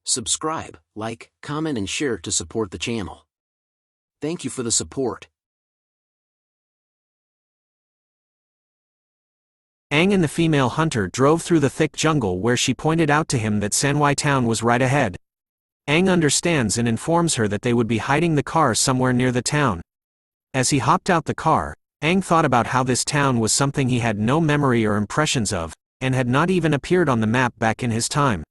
Subscribe, like, comment and share to support the channel. Thank you for the support. Aang and the female hunter drove through the thick jungle where she pointed out to him that Sanhwa town was right ahead. Aang understands and informs her that they would be hiding the car somewhere near the town. As he hopped out the car, Aang thought about how this town was something he had no memory or impressions of, and had not even appeared on the map back in his time.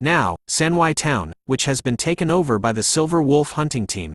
Now, Sanhwa town, which has been taken over by the Silver Wolf hunting team.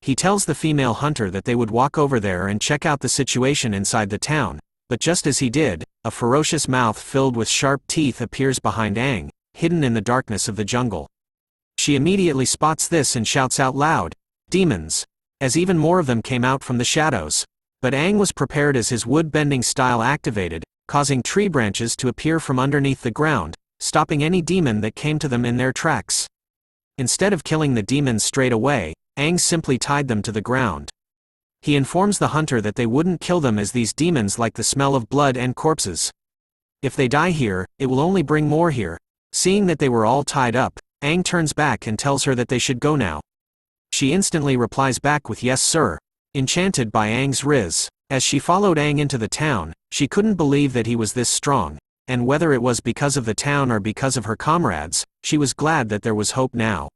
He tells the female hunter that they would walk over there and check out the situation inside the town, but just as he did, a ferocious mouth filled with sharp teeth appears behind Aang, hidden in the darkness of the jungle. She immediately spots this and shouts out loud, "Demons!" as even more of them came out from the shadows. But Aang was prepared as his wood-bending style activated, causing tree branches to appear from underneath the ground, stopping any demon that came to them in their tracks. Instead of killing the demons straight away, Aang simply tied them to the ground. He informs the hunter that they wouldn't kill them as these demons like the smell of blood and corpses. If they die here, it will only bring more here. Seeing that they were all tied up, Aang turns back and tells her that they should go now. She instantly replies back with "Yes sir," enchanted by Aang's riz. As she followed Aang into the town, she couldn't believe that he was this strong, and whether it was because of the town or because of her comrades, she was glad that there was hope now.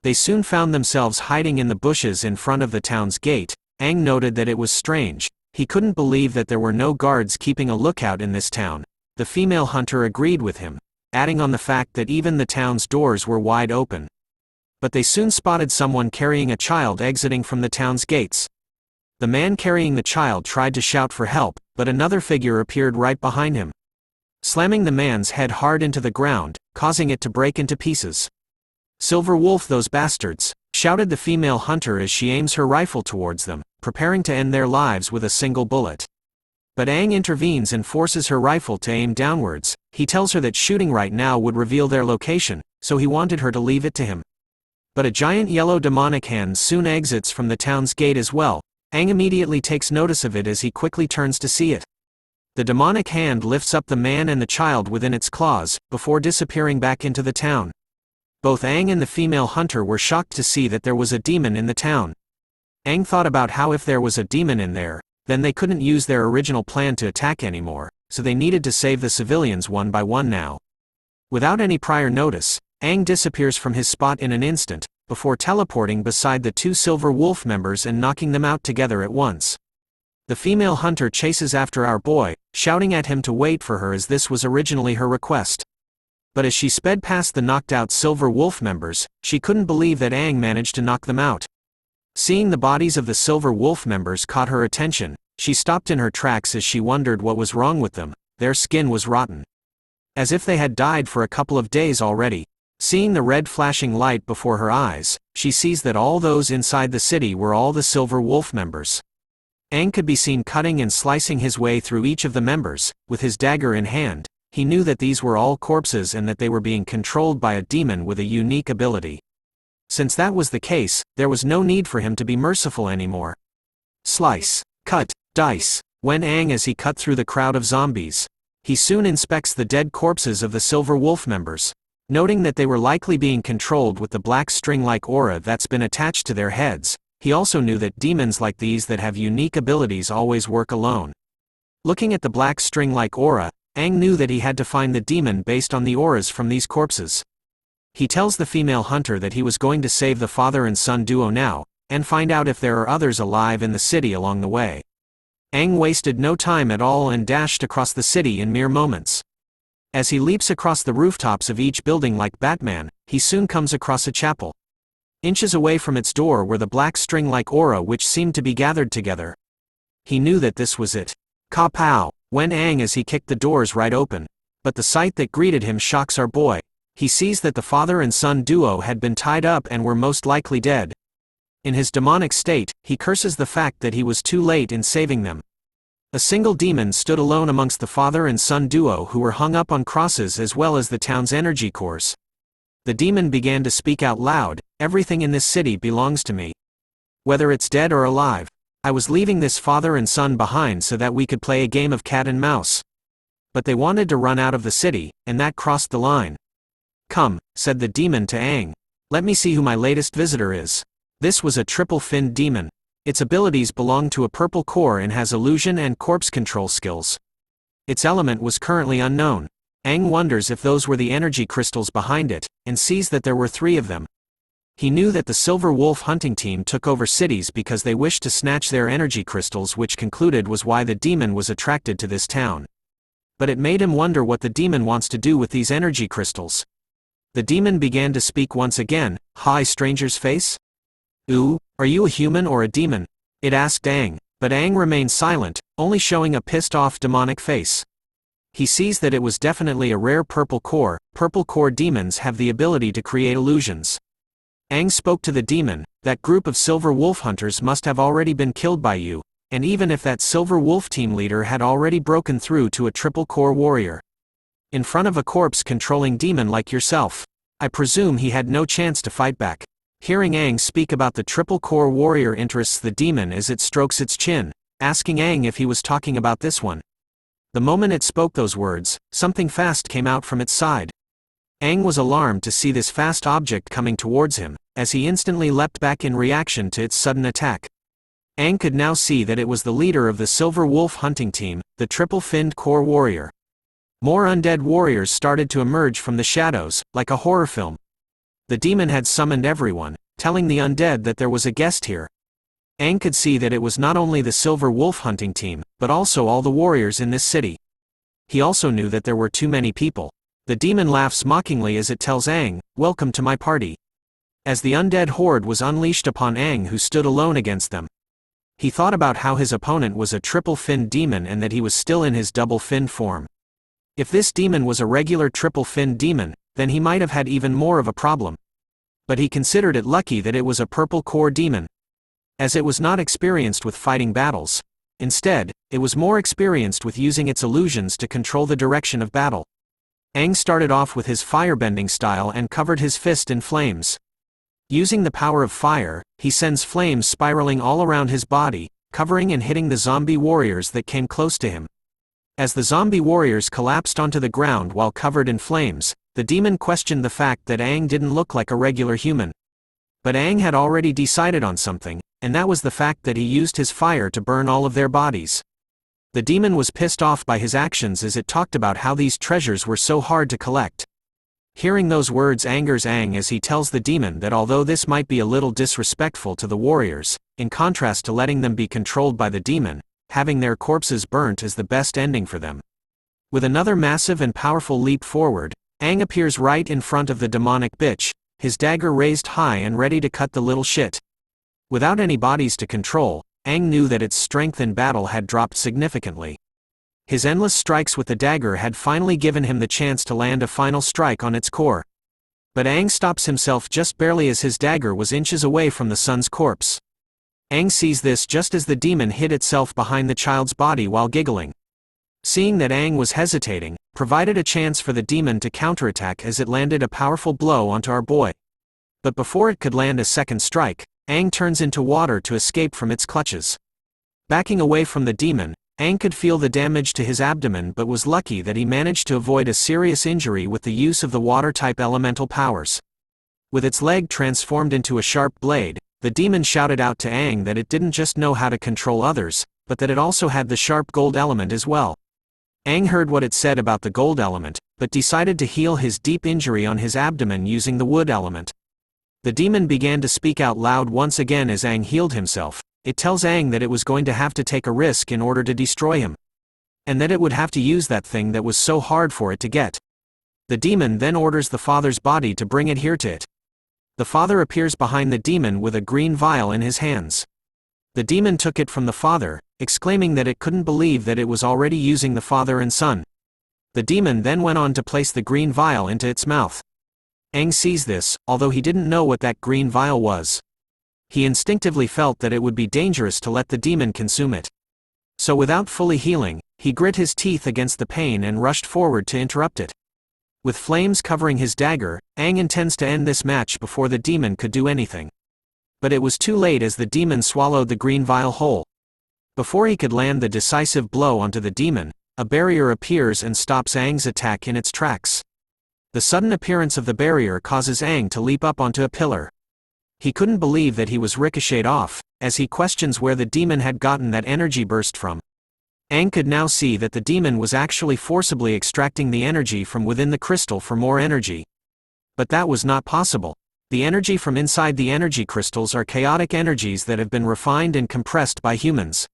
They soon found themselves hiding in the bushes in front of the town's gate. Aang noted that it was strange. He couldn't believe that there were no guards keeping a lookout in this town. The female hunter agreed with him, adding on the fact that even the town's doors were wide open. But they soon spotted someone carrying a child exiting from the town's gates. The man carrying the child tried to shout for help, but another figure appeared right behind him, slamming the man's head hard into the ground, causing it to break into pieces. "Silver Wolf, those bastards!" shouted the female hunter as she aims her rifle towards them, preparing to end their lives with a single bullet. But Aang intervenes and forces her rifle to aim downwards. He tells her that shooting right now would reveal their location, so he wanted her to leave it to him. But a giant yellow demonic hand soon exits from the town's gate as well. Aang immediately takes notice of it as he quickly turns to see it. The demonic hand lifts up the man and the child within its claws, before disappearing back into the town. Both Aang and the female hunter were shocked to see that there was a demon in the town. Aang thought about how if there was a demon in there, then they couldn't use their original plan to attack anymore, so they needed to save the civilians one by one now. Without any prior notice, Aang disappears from his spot in an instant, before teleporting beside the two Silver Wolf members and knocking them out together at once. The female hunter chases after our boy, shouting at him to wait for her as this was originally her request. But as she sped past the knocked-out Silver Wolf members, she couldn't believe that Aang managed to knock them out. Seeing the bodies of the Silver Wolf members caught her attention, she stopped in her tracks as she wondered what was wrong with them. Their skin was rotten, as if they had died for a couple of days already. Seeing the red flashing light before her eyes, she sees that all those inside the city were all the Silver Wolf members. Aang could be seen cutting and slicing his way through each of the members, with his dagger in hand. He knew that these were all corpses and that they were being controlled by a demon with a unique ability. Since that was the case, there was no need for him to be merciful anymore. Slice, cut, dice, went Aang as he cut through the crowd of zombies. He soon inspects the dead corpses of the Silver Wolf members, noting that they were likely being controlled with the black string-like aura that's been attached to their heads. He also knew that demons like these that have unique abilities always work alone. Looking at the black string-like aura, Aang knew that he had to find the demon based on the auras from these corpses. He tells the female hunter that he was going to save the father and son duo now, and find out if there are others alive in the city along the way. Aang wasted no time at all and dashed across the city in mere moments. As he leaps across the rooftops of each building like Batman, he soon comes across a chapel. Inches away from its door were the black string-like aura which seemed to be gathered together. He knew that this was it. Ka-pow! Went Aang as he kicked the doors right open. But the sight that greeted him shocks our boy. He sees that the father and son duo had been tied up and were most likely dead. In his demonic state, he curses the fact that he was too late in saving them. A single demon stood alone amongst the father and son duo who were hung up on crosses as well as the town's energy cores. The demon began to speak out loud, "Everything in this city belongs to me. Whether it's dead or alive. I was leaving this father and son behind so that we could play a game of cat and mouse. But they wanted to run out of the city, and that crossed the line. "Come," said the demon to Aang. "Let me see who my latest visitor is." This was a triple-finned demon. Its abilities belong to a purple core and has illusion and corpse control skills. Its element was currently unknown. Aang wonders if those were the energy crystals behind it, and sees that there were 3 of them. He knew that the Silver Wolf hunting team took over cities because they wished to snatch their energy crystals, which concluded was why the demon was attracted to this town. But it made him wonder what the demon wants to do with these energy crystals. The demon began to speak once again. "Hi, stranger's face? Ooh, are you a human or a demon?" it asked Aang, but Aang remained silent, only showing a pissed-off demonic face. He sees that it was definitely a rare purple core. Purple core demons have the ability to create illusions. Aang spoke to the demon. "That group of Silver Wolf hunters must have already been killed by you, and even if that Silver Wolf team leader had already broken through to a triple core warrior in front of a corpse-controlling demon like yourself, I presume he had no chance to fight back." Hearing Aang speak about the triple core warrior interests the demon as it strokes its chin, asking Aang if he was talking about this one. The moment it spoke those words, something fast came out from its side. Aang was alarmed to see this fast object coming towards him, as he instantly leapt back in reaction to its sudden attack. Aang could now see that it was the leader of the Silver Wolf hunting team, the triple-finned core warrior. More undead warriors started to emerge from the shadows, like a horror film. The demon had summoned everyone, telling the undead that there was a guest here. Aang could see that it was not only the Silver Wolf hunting team, but also all the warriors in this city. He also knew that there were too many people. The demon laughs mockingly as it tells Aang, "Welcome to my party." As the undead horde was unleashed upon Aang, who stood alone against them, he thought about how his opponent was a triple-finned demon and that he was still in his double-finned form. If this demon was a regular triple-finned demon, then he might have had even more of a problem. But he considered it lucky that it was a purple core demon, as it was not experienced with fighting battles. Instead, it was more experienced with using its illusions to control the direction of battle. Aang started off with his firebending style and covered his fist in flames. Using the power of fire, he sends flames spiraling all around his body, covering and hitting the zombie warriors that came close to him. As the zombie warriors collapsed onto the ground while covered in flames, the demon questioned the fact that Aang didn't look like a regular human. But Aang had already decided on something, and that was the fact that he used his fire to burn all of their bodies. The demon was pissed off by his actions as it talked about how these treasures were so hard to collect. Hearing those words angers Aang as he tells the demon that although this might be a little disrespectful to the warriors, in contrast to letting them be controlled by the demon, having their corpses burnt is the best ending for them. With another massive and powerful leap forward, Aang appears right in front of the demonic bitch, his dagger raised high and ready to cut the little shit. Without any bodies to control, Aang knew that its strength in battle had dropped significantly. His endless strikes with the dagger had finally given him the chance to land a final strike on its core. But Aang stops himself just barely as his dagger was inches away from the son's corpse. Aang sees this just as the demon hid itself behind the child's body while giggling. Seeing that Aang was hesitating, provided a chance for the demon to counterattack as it landed a powerful blow onto our boy. But before it could land a second strike, Aang turns into water to escape from its clutches. Backing away from the demon, Aang could feel the damage to his abdomen but was lucky that he managed to avoid a serious injury with the use of the water-type elemental powers. With its leg transformed into a sharp blade, the demon shouted out to Aang that it didn't just know how to control others, but that it also had the sharp gold element as well. Aang heard what it said about the gold element, but decided to heal his deep injury on his abdomen using the wood element. The demon began to speak out loud once again as Aang healed himself. It tells Aang that it was going to have to take a risk in order to destroy him, and that it would have to use that thing that was so hard for it to get. The demon then orders the father's body to bring it here to it. The father appears behind the demon with a green vial in his hands. The demon took it from the father, exclaiming that it couldn't believe that it was already using the father and son. The demon then went on to place the green vial into its mouth. Aang sees this, although he didn't know what that green vial was. He instinctively felt that it would be dangerous to let the demon consume it. So without fully healing, he grit his teeth against the pain and rushed forward to interrupt it. With flames covering his dagger, Aang intends to end this match before the demon could do anything. But it was too late as the demon swallowed the green vial whole. Before he could land the decisive blow onto the demon, a barrier appears and stops Aang's attack in its tracks. The sudden appearance of the barrier causes Aang to leap up onto a pillar. He couldn't believe that he was ricocheted off, as he questions where the demon had gotten that energy burst from. Aang could now see that the demon was actually forcibly extracting the energy from within the crystal for more energy. But that was not possible. The energy from inside the energy crystals are chaotic energies that have been refined and compressed by humans.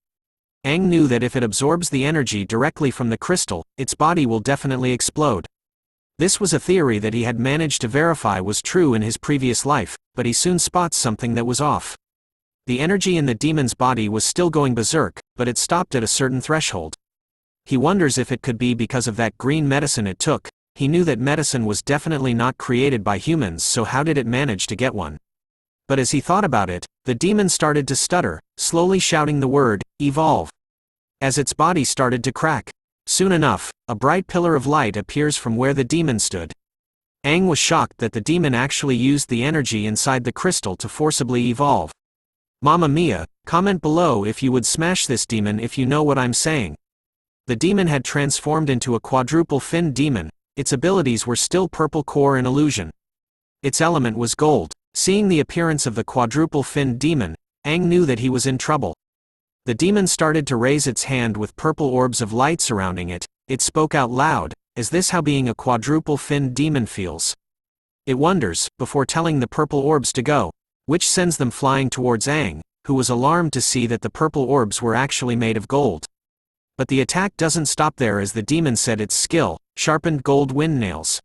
Aang knew that if it absorbs the energy directly from the crystal, its body will definitely explode. This was a theory that he had managed to verify was true in his previous life, but he soon spots something that was off. The energy in the demon's body was still going berserk, but it stopped at a certain threshold. He wonders if it could be because of that green medicine it took. He knew that medicine was definitely not created by humans, so how did it manage to get one? But as he thought about it, the demon started to stutter, slowly shouting the word, "Evolve." As its body started to crack. Soon enough, a bright pillar of light appears from where the demon stood. Aang was shocked that the demon actually used the energy inside the crystal to forcibly evolve. Mamma mia, comment below if you would smash this demon if you know what I'm saying. The demon had transformed into a quadruple-finned demon. Its abilities were still purple core and illusion. Its element was gold. Seeing the appearance of the quadruple-finned demon, Aang knew that he was in trouble. The demon started to raise its hand with purple orbs of light surrounding it. It spoke out loud, "Is this how being a quadruple-finned demon feels?" It wonders, before telling the purple orbs to go, which sends them flying towards Aang, who was alarmed to see that the purple orbs were actually made of gold. But the attack doesn't stop there, as the demon said its skill, sharpened gold wind nails.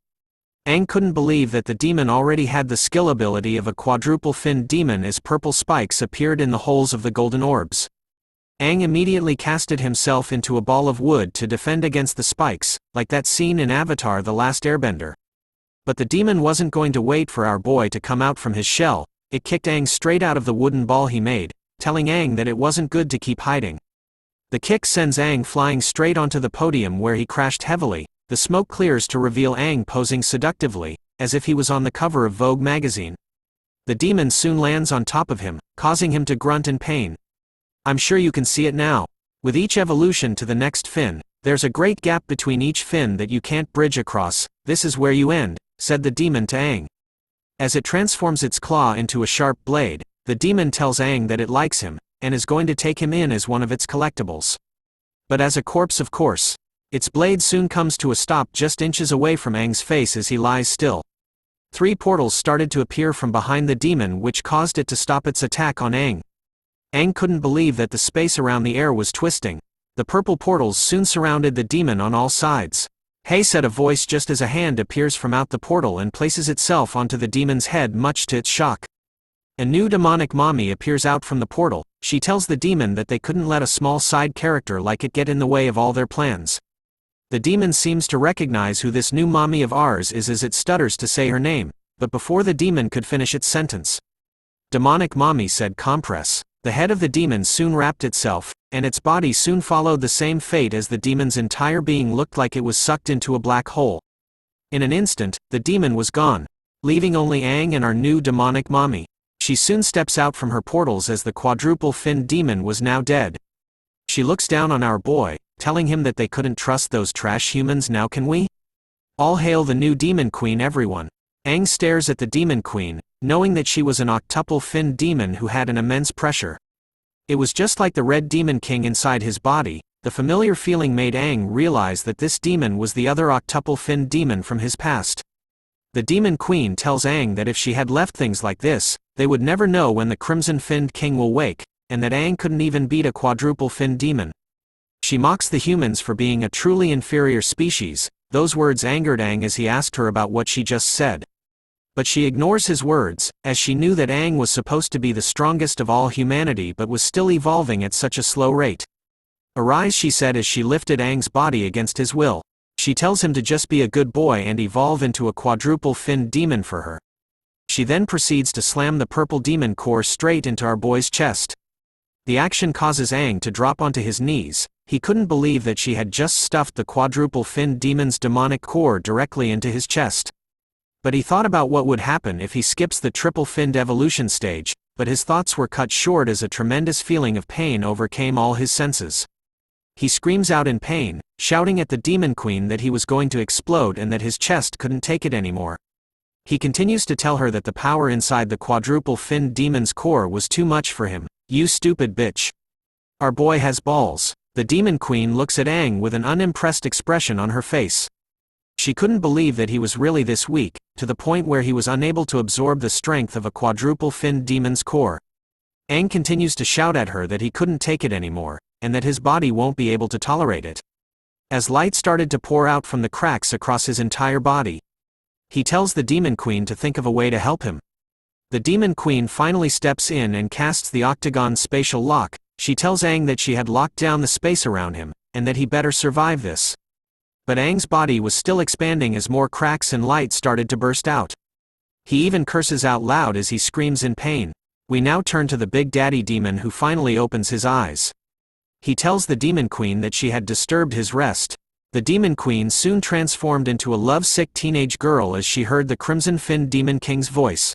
Aang couldn't believe that the demon already had the skill ability of a quadruple-finned demon, as purple spikes appeared in the holes of the golden orbs. Aang immediately casted himself into a ball of wood to defend against the spikes, like that scene in Avatar: The Last Airbender. But the demon wasn't going to wait for our boy to come out from his shell. It kicked Aang straight out of the wooden ball he made, telling Aang that it wasn't good to keep hiding. The kick sends Aang flying straight onto the podium, where he crashed heavily. The smoke clears to reveal Aang posing seductively, as if he was on the cover of Vogue magazine. The demon soon lands on top of him, causing him to grunt in pain. I'm sure you can see it now. With each evolution to the next fin, there's a great gap between each fin that you can't bridge across. This is where you end, said the demon to Aang. As it transforms its claw into a sharp blade, the demon tells Aang that it likes him, and is going to take him in as one of its collectibles. But as a corpse, of course. Its blade soon comes to a stop just inches away from Aang's face as he lies still. 3 portals started to appear from behind the demon, which caused it to stop its attack on Aang. Aang couldn't believe that the space around the air was twisting. The purple portals soon surrounded the demon on all sides. "Hey," said a voice just as a hand appears from out the portal and places itself onto the demon's head, much to its shock. A new demonic mommy appears out from the portal. She tells the demon that they couldn't let a small side character like it get in the way of all their plans. The demon seems to recognize who this new mommy of ours is as it stutters to say her name, but before the demon could finish its sentence, "Demonic mommy," said Compress. The head of the demon soon wrapped itself, and its body soon followed the same fate as the demon's entire being looked like it was sucked into a black hole. In an instant, the demon was gone, leaving only Aang and our new demonic mommy. She soon steps out from her portals as the quadruple-finned demon was now dead. She looks down on our boy, telling him that they couldn't trust those trash humans. Now can we? All hail the new demon queen, everyone. Aang stares at the demon queen, knowing that she was an octuple-finned demon who had an immense pressure. It was just like the red demon king inside his body. The familiar feeling made Aang realize that this demon was the other octuple-finned demon from his past. The demon queen tells Aang that if she had left things like this, they would never know when the crimson-finned king will wake, and that Aang couldn't even beat a quadruple-finned demon. She mocks the humans for being a truly inferior species. Those words angered Aang as he asked her about what she just said. But she ignores his words, as she knew that Aang was supposed to be the strongest of all humanity but was still evolving at such a slow rate. "Arise," she said as she lifted Aang's body against his will. She tells him to just be a good boy and evolve into a quadruple-finned demon for her. She then proceeds to slam the purple demon core straight into our boy's chest. The action causes Aang to drop onto his knees. He couldn't believe that she had just stuffed the quadruple-finned demon's demonic core directly into his chest. But he thought about what would happen if he skips the triple-finned evolution stage, but his thoughts were cut short as a tremendous feeling of pain overcame all his senses. He screams out in pain, shouting at the Demon Queen that he was going to explode and that his chest couldn't take it anymore. He continues to tell her that the power inside the quadruple-finned demon's core was too much for him. "You stupid bitch. Our boy has balls." The Demon Queen looks at Aang with an unimpressed expression on her face. She couldn't believe that he was really this weak, to the point where he was unable to absorb the strength of a quadruple-finned demon's core. Aang continues to shout at her that he couldn't take it anymore, and that his body won't be able to tolerate it. As light started to pour out from the cracks across his entire body, he tells the Demon Queen to think of a way to help him. The Demon Queen finally steps in and casts the octagon spatial lock. She tells Aang that she had locked down the space around him, and that he better survive this. But Aang's body was still expanding as more cracks and light started to burst out. He even curses out loud as he screams in pain. We now turn to the Big Daddy Demon, who finally opens his eyes. He tells the Demon Queen that she had disturbed his rest. The Demon Queen soon transformed into a lovesick teenage girl as she heard the Crimson-Finned Demon King's voice.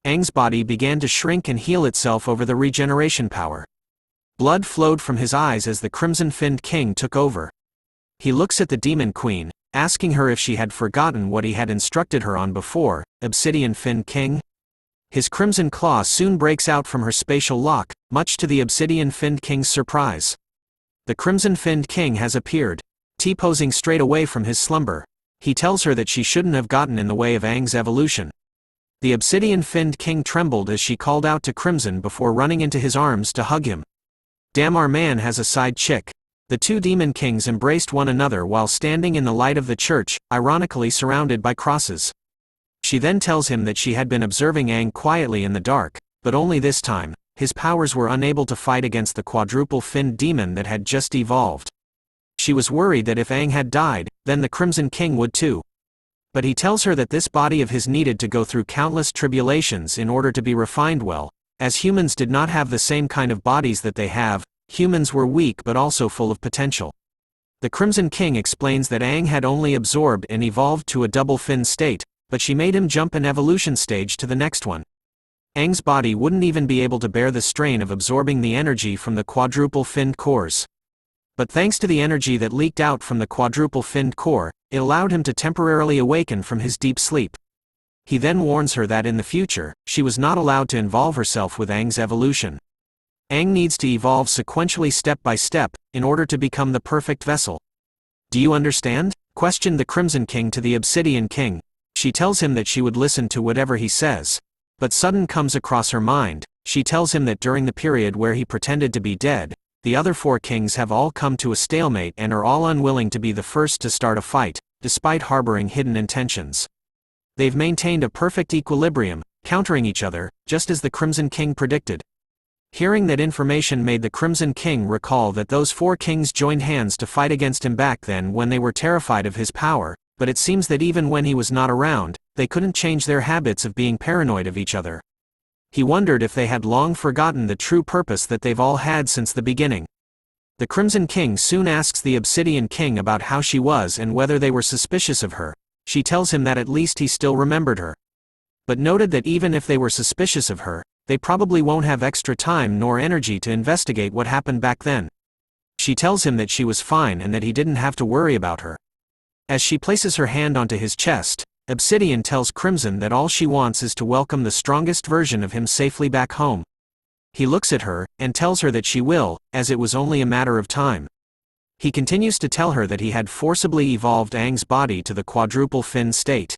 Aang's body began to shrink and heal itself over the regeneration power. Blood flowed from his eyes as the Crimson-Finned King took over. He looks at the Demon Queen, asking her if she had forgotten what he had instructed her on before. Obsidian-Finned King? His crimson claw soon breaks out from her spatial lock, much to the Obsidian-Finned King's surprise. The Crimson-Finned King has appeared, T-posing straight away from his slumber. He tells her that she shouldn't have gotten in the way of Aang's evolution. The Obsidian-Finned King trembled as she called out to Crimson before running into his arms to hug him. Damn, our man has a side chick. The two Demon Kings embraced one another while standing in the light of the church, ironically surrounded by crosses. She then tells him that she had been observing Aang quietly in the dark, but only this time, his powers were unable to fight against the quadruple-finned demon that had just evolved. She was worried that if Aang had died, then the Crimson King would too. But he tells her that this body of his needed to go through countless tribulations in order to be refined well. As humans did not have the same kind of bodies that they have, humans were weak but also full of potential. The Crimson King explains that Aang had only absorbed and evolved to a double-fin state, but she made him jump an evolution stage to the next one. Aang's body wouldn't even be able to bear the strain of absorbing the energy from the quadruple-finned cores. But thanks to the energy that leaked out from the quadruple-finned core, it allowed him to temporarily awaken from his deep sleep. He then warns her that in the future, she was not allowed to involve herself with Aang's evolution. Aang needs to evolve sequentially step by step, in order to become the perfect vessel. "Do you understand?" questioned the Crimson King to the Obsidian King. She tells him that she would listen to whatever he says. But sudden comes across her mind. She tells him that during the period where he pretended to be dead, the other four kings have all come to a stalemate and are all unwilling to be the first to start a fight, despite harboring hidden intentions. They've maintained a perfect equilibrium, countering each other, just as the Crimson King predicted. Hearing that information made the Crimson King recall that those four kings joined hands to fight against him back then when they were terrified of his power, but it seems that even when he was not around, they couldn't change their habits of being paranoid of each other. He wondered if they had long forgotten the true purpose that they've all had since the beginning. The Crimson King soon asks the Obsidian King about how she was and whether they were suspicious of her. She tells him that at least he still remembered her. But noted that even if they were suspicious of her, they probably won't have extra time nor energy to investigate what happened back then. She tells him that she was fine and that he didn't have to worry about her. As she places her hand onto his chest, Obsidian tells Crimson that all she wants is to welcome the strongest version of him safely back home. He looks at her, and tells her that she will, as it was only a matter of time. He continues to tell her that he had forcibly evolved Aang's body to the quadruple-fin state.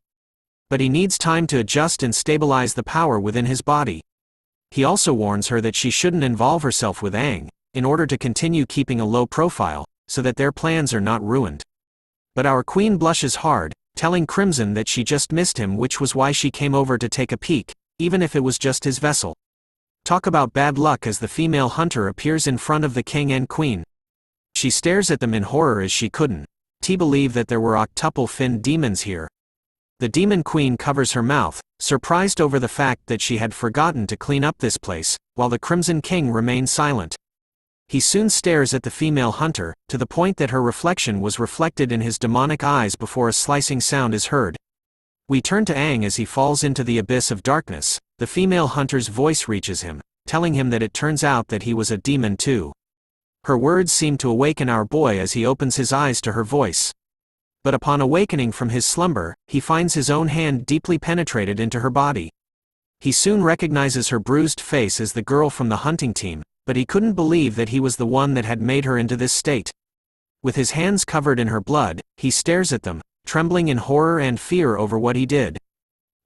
But he needs time to adjust and stabilize the power within his body. He also warns her that she shouldn't involve herself with Aang, in order to continue keeping a low profile, so that their plans are not ruined. But our queen blushes hard, telling Crimson that she just missed him, which was why she came over to take a peek, even if it was just his vessel. Talk about bad luck as the female hunter appears in front of the king and queen. She stares at them in horror as she couldn't believe that there were octuple-finned demons here. The Demon Queen covers her mouth, surprised over the fact that she had forgotten to clean up this place, while the Crimson King remained silent. He soon stares at the female hunter, to the point that her reflection was reflected in his demonic eyes before a slicing sound is heard. We turn to Aang as he falls into the abyss of darkness. The female hunter's voice reaches him, telling him that it turns out that he was a demon too. Her words seem to awaken our boy as he opens his eyes to her voice. But upon awakening from his slumber, he finds his own hand deeply penetrated into her body. He soon recognizes her bruised face as the girl from the hunting team, but he couldn't believe that he was the one that had made her into this state. With his hands covered in her blood, he stares at them, trembling in horror and fear over what he did.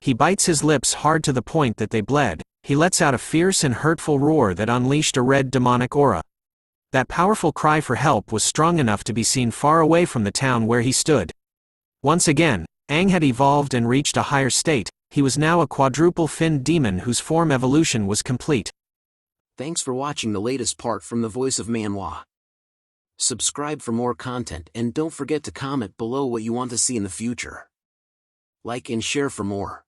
He bites his lips hard to the point that they bled. He lets out a fierce and hurtful roar that unleashed a red demonic aura. That powerful cry for help was strong enough to be seen far away from the town where he stood. Once again, Aang had evolved and reached a higher state. He was now a quadruple-finned demon whose form evolution was complete. Thanks for watching the latest part from the voice of Manhwa. Subscribe for more content and don't forget to comment below what you want to see in the future. Like and share for more.